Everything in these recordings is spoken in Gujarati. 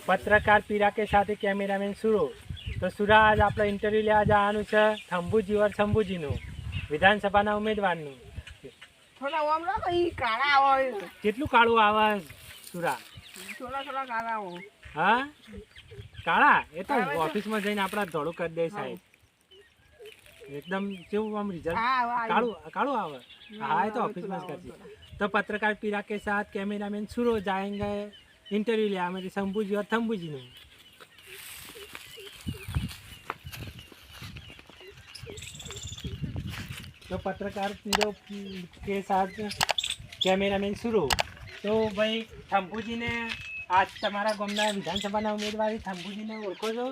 પત્રકાર પીરા કે સાથે કેમેરામેન સુરો. તો સુરાજ આપણે ઇન્ટરવ્યૂ લેવા જવાનું છે થંભુજી ઓર શંભુજીનું, વિધાનસભાના ઉમેદવારનું. થોડા ઓમ રાખો ઈ કાળા આવે. કેટલું કાળું આવે સુરા? થોડા કાળા આવે. હા કાળા એ તો ઓફિસમાં જઈને આપણા ધોળું કરી દે સાહેબ. એકદમ કેવું આમ રિઝલ્ટ કાળું કાળું આવે. હા એ તો ઓફિસમાં જ કરશે. तो पत्रकार पीरा के साथ कैमरामैन सुरो जाएंगे इंटरव्यू लिया मेरे शंभूजी और थंबूजी ने. तो पत्रकार पीरो के साथ कैमरामैन सुरो. तो भाई थंबूजी ने आज તમારા ગામના વિધાનસભાના ઉમેદવાર થંભુજીને ઓળખો છો?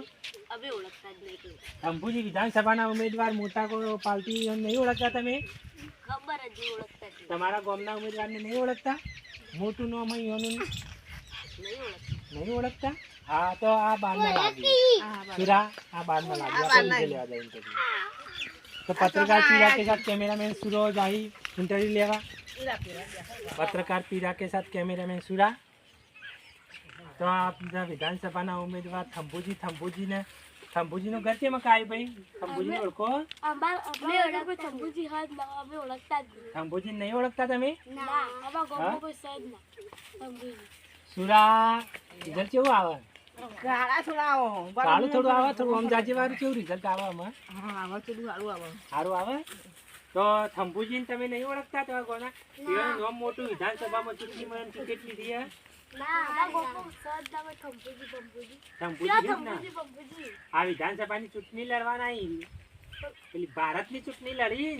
અબે ઓળખતા જ નહીં. થંભુજી વિધાનસભાના ઉમેદવાર મોટા કો પાર્ટી નહીં ઓળખતા તમે? ખબર જ નહીં ઓળખતા. તમારા ગામના ઉમેદવારને નહીં ઓળખતા? મોટું નામ અહીંયાનું નહીં ઓળખતા? હા તો આ બારમાં લાગી સુરા, આ બારમાં લાગી આપણે લીધે લેવા જાય ઇન્ટરવ્યુ. તો પત્રકાર પીરા કે સાથ कैमरामैन सुरो जाही इंटरव्यू लेवा. पत्रकार पीरा के साथ कैमरामैन सुरा. तो आप विधानसभा उम्मीदवार थंबूजी थंबूजी નું ઘર કેમાં કાય ભાઈ? થંભુજી ઓળખો? થંભુજી નહીં ઓળખતા તમે? સુરા રિઝલ્ટ કેવું આવે? કાળા થોડા આવે. કાળું થોડું આવે, થોડું આમ જાજી વાળું કેવું રિઝલ્ટ આવે આમાં? હા આવા થોડું સારું આવે. સારું આવે. તો થંભુજીને તમે નહીં ઓળખતા? તો કોના નામ મોટું વિધાનસભામાં ચૂંટણીમાં ટિકિટ લીધી હે? આ વિધાનસભાની ચૂંટણી લડવાના પેલી ભારતની ચૂંટણી લડી.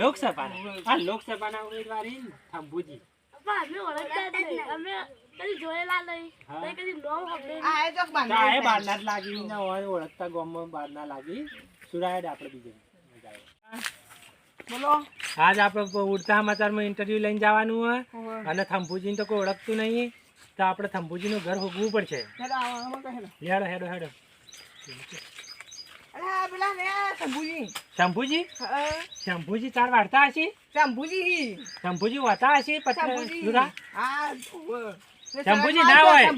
લોકસભાના ઉમેદવાર થંભુજી. ઓળખતા ગામમાં બહાર ના લાગી. સુરાયડ આપડે બીજે બોલો. આજ આપણે ઉડતા સમાચારમાં ઇન્ટરવ્યુ લઈને જવાનું હોય અને થંભુજીને તો કોઈ ઓળખતું નહીં, તો આપણે થંભુજીનું ઘર હોગવું પડશે. હેડો હેડો હેડો. શંભુજી શંભુજી તાર વાર્તા હશે? શંભુજી વાતા હશે? શંભુજી ના હોય.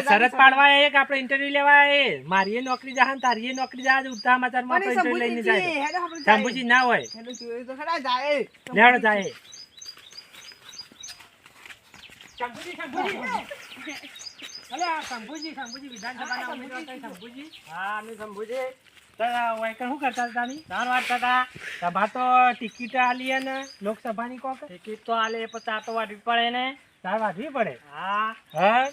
શરત પાડવા એક આપણે ઇન્ટરવ્યુ લેવા મારીએ નોકરી જા તારીએ નોકરી જા ઉડતા સમાચારમાં ઇન્ટરવ્યુ લઈને જાય. શંભુજી ના હોય. લેવડો જાય. શંભુજી વિધાનસભાના ઉમેદવાર છે શંભુજી. હા અમે શંભુજી. શું કરતા હતા? વાંચતા હતા. સભા તો ટિકિટ આલી ને લોકસભાની કોક ટિકિટ તો આલે પણ તાર તો વાઢવી પડે ને. તાર વાઢવી પડે? હા હા.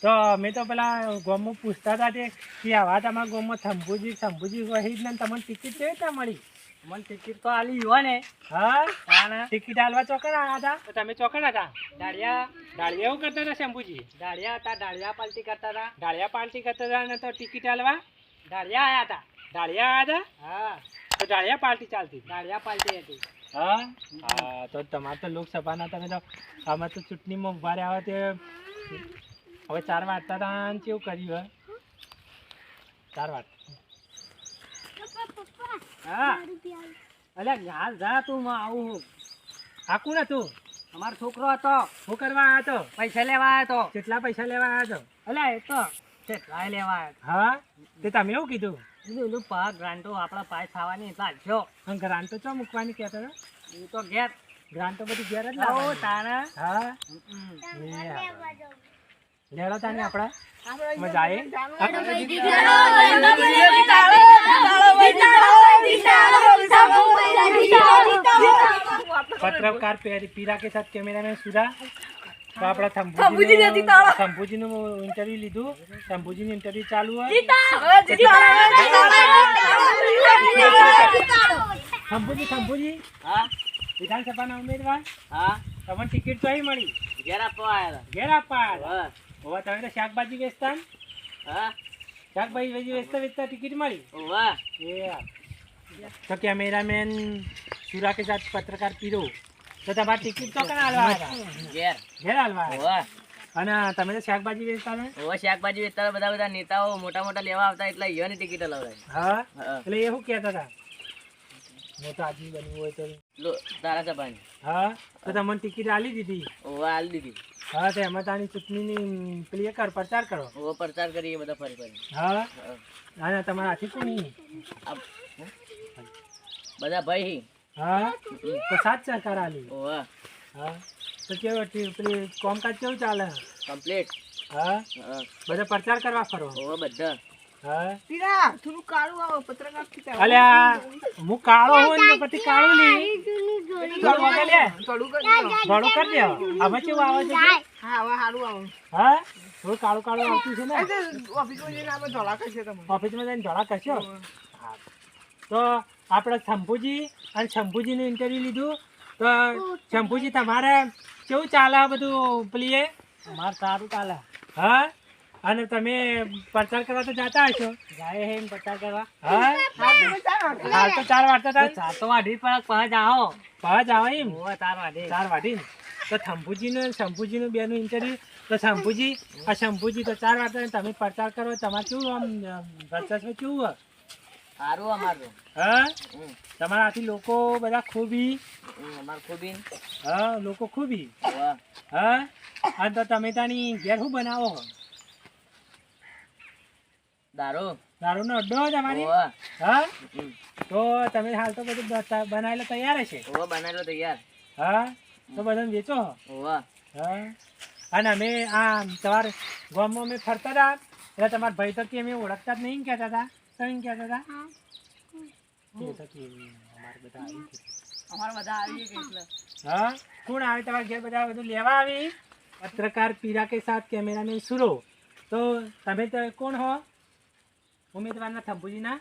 તો અમે તો પેલા ગામમાં પૂછતા હતા કે આવા તમારા ગામમાં શંભુજી હોય ને તમને ટિકિટ કેવી રીતે મળી? મને ટિકિટ તો આલી હોય ને. હા ટિકિટ આલવા ચોકણ આવ્યા હતા? તો તમે ચોકણ હતા? ડાળિયા એવું કરતા હતા શંભુજી? ડાળિયા હતા. ડાળિયા પાર્ટી કરતા હતા. ડાળિયા પાર્ટી કરતા હતા ને તો ટિકિટ આલવા ડાળિયા આવ્યા હતા. ડાળિયા આવ્યા હતા? હા તો ડાળિયા પાર્ટી ચાલતી? ડાળિયા પાર્ટી હતી. હા હા. તો તમારે તો લોકસભાના તમે તો આમાં તો ચૂંટણીમાં ઉભા રહ્યા તે હવે 4 વાગતા હતા કેવું કર્યું? હે 4 વાગતા. હા અલ્યા ઘાસ જા તું આવું આકું ને તું. અમારો છોકરો હતો. શું કરવા આવ્યો હતો? પૈસા લેવા આવ્યો હતો. કેટલા પૈસા લેવા આવ્યો હતો? અલ્યા એ તો કેટલા લેવા આવ્યો. હા તે તમે એવું કીધું? ગ્રાન્ટો આપણા પાય થવાની ચાલશો. ગ્રાન્ટો ચો મૂકવાની કહેતા હતા? એ તો ઘેર. ગ્રાન્ટો બધી ઘેર જ લાવો તારા. હા લેડો તાને આપડા મજા આવે. पत्रकार पीरा के साथ कैमरामैन सुरा. तो अपना शंभूजी નું ઇન્ટરવ્યુ લીધું. શંભુજી નું ઇન્ટરવ્યુ ચાલુ હોય. શંભુજી હા વિધાનસભાના ઉમેદવાર. હા તમને ટિકિટ તો અહીં મળી? ઘેર આપવા આવ્યા. ઘેર આપવા આવ્યા. હવે તમે તો શાકભાજી વેચતા? હા શાકભાજી વેચતા ટિકિટ મળી? વાહ એ. तो कैमरामैन सुरा के साथ पत्रकार पीरो. तो તમારી ટિકિટ તો કના આલવા આવ્યા? ઘેર આલવા આવ્યા. અને તમે તો શાકભાજી વેચતા ને? શાકભાજી વેચતા બધા નેતાઓ મોટા મોટા લેવા આવતા એટલે ઈયોની ટિકિટ લાવડાય. હા એટલે એ શું કહેતા હતા? મોટા આદમી બનવું હોય તો ધારાસભાની હા તો તમને ટિકિટ આલી દીધી ઓવા આલી દીધી હા તો એમાં તાની ચૂંટણીની પેલી કર પ્રચાર કરો ઓવા પ્રચાર કરીએ બધા ફરી ફરી હા અને તમારા હાથી કોણ બધા ભાઈ હા તો સાત સરકાર આલી ઓવા હા તો કેવું પેલી કોમકાજ કેવું ચાલે કમ્પ્લીટ હા બધા પ્રચાર કરવા ફરો ઓવા બધા હા ટીના થોડું કાળું આવો પત્રકાર થી અલ્યા હું કાળો હોઉં ને તો પછી કાળું નહીં થોડું વગર લે થોડું કરી દો ઘણું કરી દે આમાં કેવું આવે છે હા હવે સારું આવો હા થોડું કાળું કાળું આવતું છે ને ઓફિસમાં જઈને આપણે ધોળા કરશે તમે ઓફિસમાં જઈને ધોળા કરશો હા તો આપણે શંભુજી અને શંભુજીનું ઇન્ટરવ્યુ લીધું તો શંભુજી તમારે કેવું ચાલે આ બધું પેલી અમારે સારું ચાલે હા અને તમે પ્રચાર કરવા તો જતા હશો જાય હે પ્રચાર કરવા હા હાલ તો 4 વાગતા હતા 4 તો વાઢી પર પહોંચ આવો એમ 4 વાઢી તો શંભુજીનું બેનું ઇન્ટરવ્યુ તો શંભુજી તો 4 વાગતા તમે પ્રચાર કરો તમારે કેવું આમ વર્ચસ્વ કેવું હોય સારું અમારું હા તમારા આથી લોકો બધા ખૂબી અમાર ખૂબી હા લોકો ખૂબી ઓવા હા અને તો તમે તાની ઘેર શું બનાવો દારૂનો અડ્ડો તમારી ઓવા હા તો તમે હાલ તો બધું બનાવેલો તૈયાર હશે ઓવા બનાવેલો તૈયાર હા તો બધાને વેચો ઓવા હા અને અમે આ તમારા ગામમાં અમે ફરતા હતા એટલે તમારા ભાઈ તો કે અમે ઓળખતા જ નહીં કહેતા હતા કઈ કહેતા હતા અમારા બધા આવી ગયા એટલે હા કોણ આવે તમારા ઘેર બધા બધું લેવા આવી પત્રકાર પીરા કે સાથ કેમેરામેન સુરો તો તમે તો કોણ હો ઉમેદવારના થંભુજીના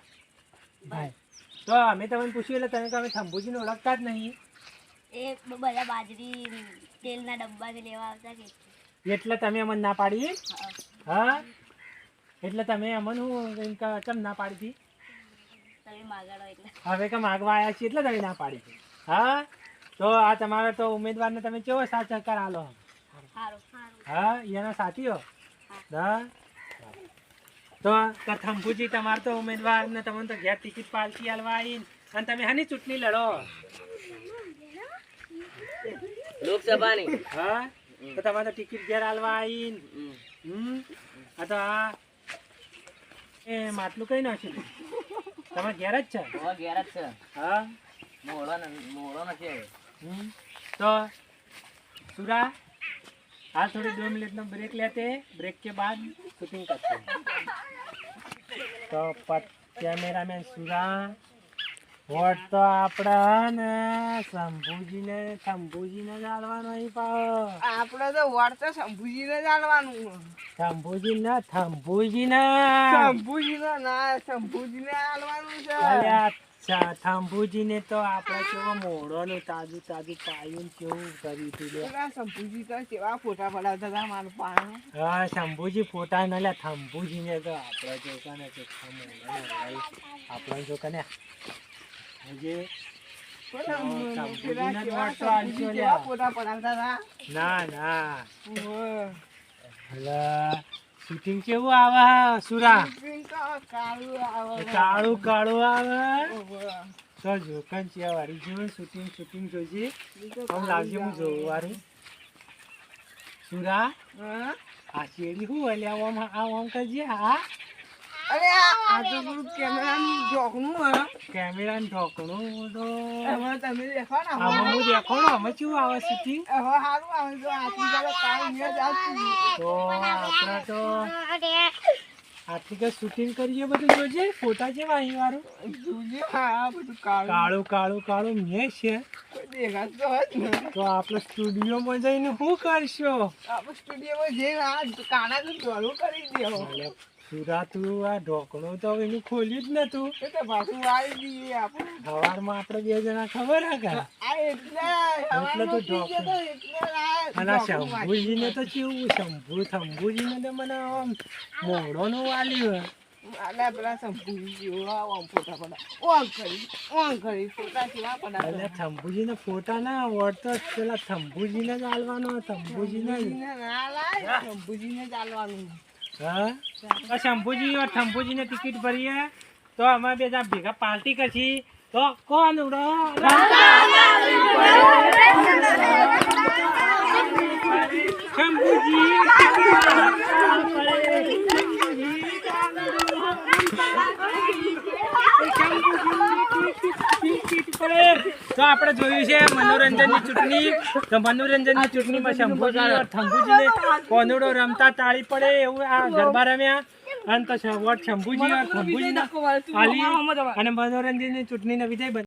ભાઈ તો અમે તમને પૂછ્યું એટલે તમે કે અમે થંભુજીને ઓળખતા જ નહીં એ બધા બાજરી તેલના ડબ્બાથી લેવા આવતા કે એટલે તમે અમને ના પાડી હા એટલે તમે અમને ચમ ના પાડી હતી તમે માગાડો એટલે હવે કે માગવા આવ્યા છીએ એટલે તમે ના પાડી હતી હા તો આ તમારે તો ઉમેદવારને તમે કેવો સાથ સહકાર આલો સારું હા એના સાથીઓ હા તો થંભુજી તમારે તો ઉમેદવાર ને તમને તો ઘેર ટિકિટ પાલતી આલવા આવીને અને તમે હાની ચૂંટણી લડો લોકસભાની હા તો તમારે તો ટિકિટ ઘેર આલવા આવીને આ તો આ એ માટલું કઈ નાખ્યું તમારે ઘેર જ છે ઓવા ઘેર જ છે હા મોડો નથી હવે तो सूरा हाल थोड़ी 2 मिनट में ब्रेक लेते हैं ब्रेक के बाद शूटिंग करते हैं तो कैमरा मैन सूरा वोट तो આપણા ને શંભુજીને જાળવાનો નહીં પાવો આપણે તો વોટ તો શંભુજીને જાણવાનું શંભુજીને શંભુજીને આલવાનું છે અચ્છા થંભુજીને તો આપણે કેવો મોઢોનું તાજું પાયું ને કેવું કર્યું હતું લે પેલા શંભુજી તો કેવા ફોટા પડાવતા હતા મારું પાણ હા શંભુજી ફોટા ન લે થંભુજીને તો આપણે જોકાને આપણે જોકાને હજી શંભુજીને જ વોટ તો આલશો લે. ફોટા પડાવતા હતા ના અલા શૂટિંગ કેવું આવે સુરા કાળું આવે તો જોકન છે વાળી જો શૂટિંગ જોજી આમ લાવજે હું જોઉં વારું સુરા આ શેરી હું અલ્યા આમ કરજે હા અરે આ તો પેલું કેમેરાનું ઢોકણું હે કેમેરાનું ઢોકણું તો એમાં તમે દેખો ને આમાં હું દેખો ને આમાં કેવું આવે શૂટિંગ હવે સારું આવે તો આથી ચાલો કામ મેં જ આવતું તો આપણે તો આથી કે શૂટિંગ કરીએ બધું જોજે ફોટા છે વાહી વાળું જોજે હા બધું કાળું મેં છે કોઈ દેખાતો જ ને તો આપણે સ્ટુડિયોમાં જઈને શું કરશો આપણે સ્ટુડિયોમાં જઈને આ કાના તો ચાલુ કરી દેવો સુરા તું આ ઢોકણું તો એનું ખોલ્યું જ નતું એ તો પાછું આવી જઈએ આપણે સવારમાં આપણે 2 જણા ખબર હે કે આ એટલે તો ઢોકણું. અને આ એટલે શંભુજીને તો કેવું શંભુજીને તો મને આમ મોઢોનું વાલ્યું આલા પેલા શંભુજી જેવો આમ ફોટા પડા ઓન કરી ફોટા કેવા પડા એટલે શંભુજીને ફોટા ના આવડતો પેલા શંભુજીને જ આલવાનો શંભુજીને જ. શંભુજીને ચાલવાનું હા શંભુજીને ટિકિટ ભરીએ તો અમે બે જણા ભેગા પાર્ટી કરશી તો કોનુડો તો આપણે જોયું છે મનોરંજનની ચૂંટણી. તો મનોરંજનની ચૂંટણીમાં શંભુજી અને થંભુજીને કોનુડો રમતા તાળી પડે એવું આ ગરબા રમ્યા. અને તો વોટ શંભુજી અને થંભુજીને આલી અને મનોરંજનની ચૂંટણીનો વિજય બન્યો.